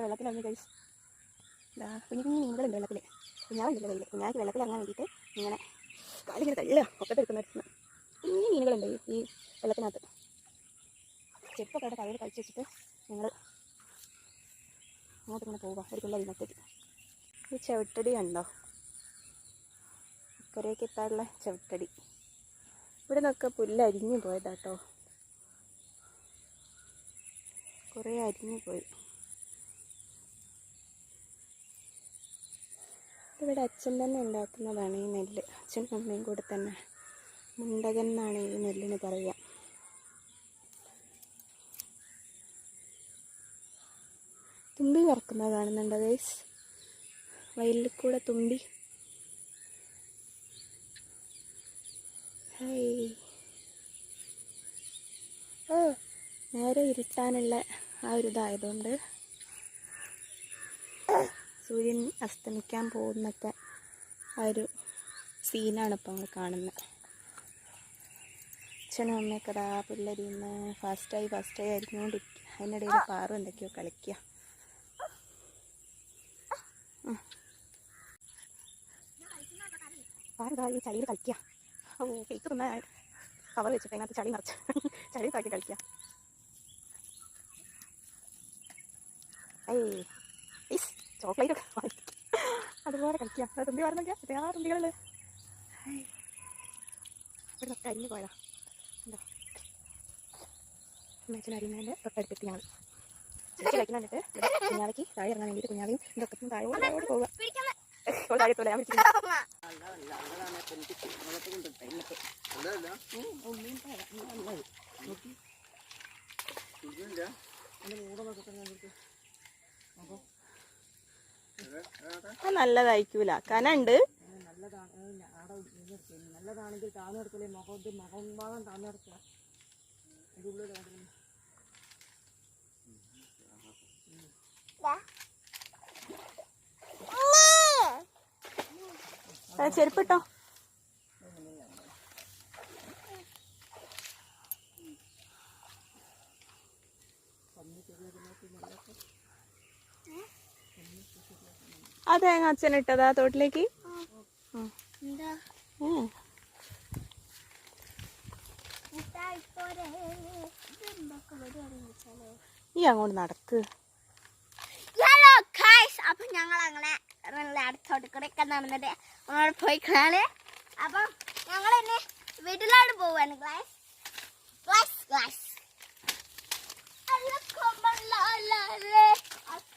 വെള്ളത്തിലിറങ്ങി കഴിച്ച് കുഞ്ഞു കുഞ്ഞു മീനുകളുണ്ട് വെള്ളത്തിൽ. കുഞ്ഞാവുണ്ടല്ലോ കയ്യിൽ. കുഞ്ഞാക്ക് വെള്ളത്തിലിറങ്ങാൻ വേണ്ടിയിട്ട് ഇങ്ങനെ കാലിങ്ങനെ തള്ളുക ഒക്കത്തെടുക്കുന്ന കുഞ്ഞു മീനുകളുണ്ട് ഈ വെള്ളത്തിനകത്ത്. ചെപ്പൊക്കെ അവിടെ കവയിൽ കഴിച്ച് വെച്ചിട്ട് ഞങ്ങൾ അങ്ങോട്ട് ഇങ്ങനെ പോവുക. ഒരു പിള്ളേർ ഇന്നത്തേക്ക് ഈ ചവിട്ടടി കണ്ടോ, കരയൊക്കെ എത്താറുള്ള ചവിട്ടടി. ഇവിടെ നിന്നൊക്കെ പുല്ല് അരിഞ്ഞു പോയതാട്ടോ, കുറേ അരിഞ്ഞു പോയി. ഇവിടെ അച്ഛൻ തന്നെ ഉണ്ടാക്കുന്നതാണ് ഈ നെല്ല്. അച്ഛനും അമ്മയും കൂടെ തന്നെ. മുണ്ടകൻ എന്നാണ് ഈ നെല്ലിന് പറയുക. തുമ്പി പറക്കുന്നത് കാണുന്നുണ്ടോ ഗൈസ്? വയലിൽ കൂടെ തുമ്പി. നേരെ ഇരുട്ടാനുള്ള ആ ഒരു ഇതായതുകൊണ്ട് സൂര്യൻ അസ്തമിക്കാൻ പോകുന്നൊക്കെ ആ ഒരു സീനാണ് ഇപ്പോൾ നമ്മൾ കാണുന്നത്. അച്ഛനും അമ്മയൊക്കെ അതാ പുല്ലരിന്ന് ഫാസ്റ്റായി അരിഞ്ഞുകൊണ്ടിരിക്കുക. അതിനിടയിൽ പാറും എന്തൊക്കെയോ കളിക്കുക. പാറുതാ ഈ ചളിയിൽ കളിക്കുക. ഓ കേക്ക് തിന്ന കവർ വെച്ചിട്ട് അതിനകത്ത് ചളി നിറച്ച് ചളി കാക്കി കളിക്കുക. ചോക്ലേറ്റ് ഒക്കെ അതുപോലെ കളിക്കുക. അത് തുമ്പി പറഞ്ഞൊക്കെ എത്രയാ തുമ്പികളിൽ. ഇവിടെ ഒക്കെ അരിഞ്ഞു പോയതാ. എന്താ അമ്മച്ചൻ അരിയുന്നതിൻ്റെ തൊട്ടടുത്തെത്തി ഞങ്ങൾ. ചേച്ചി കളിക്കാൻ വേണ്ടിയിട്ട് കുഞ്ഞാവയ്ക്ക് താഴെ ഇറങ്ങാൻ വേണ്ടിയിട്ട് കുഞ്ഞാവയും ഇതൊക്കെ താഴോട്ട് പോവുക. താഴെ എത്തൂല, ഞാൻ പിടിച്ചില്ല. നല്ലതായിരിക്കൂല, കനുണ്ട്. നല്ലതാണെങ്കിൽ താന്നു കിടക്കില്ലേ, മുഖം ഭാഗം താന്നു കിടക്കുക. ചെരുപ്പിട്ടോ. ആ തേങ്ങ അച്ഛൻ ഇട്ടതാ തോട്ടിലേക്ക്. ഈ അങ്ങോട്ട് നടക്ക്. അപ്പൊ ഞങ്ങൾ അങ്ങനെ അടുത്തോട്ട് കൂടെയൊക്കെ നടന്നിട്ട് അങ്ങോട്ട് പോയി കാണാണ്. അപ്പം ഞങ്ങൾ എന്നെ വീട്ടിലോട്ട് പോവാണ്.